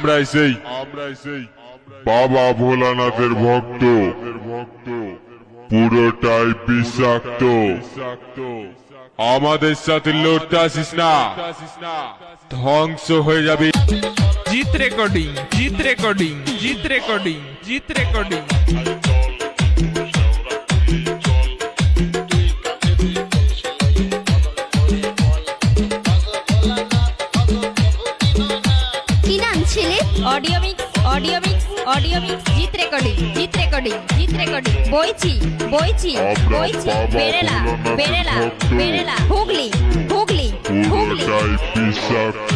আমরাই সেই বাবা ভোলানাথের ভক্ত, পুরোটাই বিষাক্ত। আমাদের সাথে লড়তে আসিস না, ধ্বংস হয়ে যাবে। জিত রেকর্ডিং, জিত রেকর্ডিং, জিত রেকর্ডিং, জিত রেকর্ডিং। কি নাম ছেলে? Audio mix, audio mix, audio mix. জিত রেকর্ডিং, জিত রেকর্ডিং, জিত রেকর্ডিং। বইছি বইছি আমরা বইছি বাবা বেরেলা, ভোলানাথের বেরেলা, ভক্ত, বেরেলা। হুগলি হুগলি হুগলি। পুরোটাই বিষাক্ত।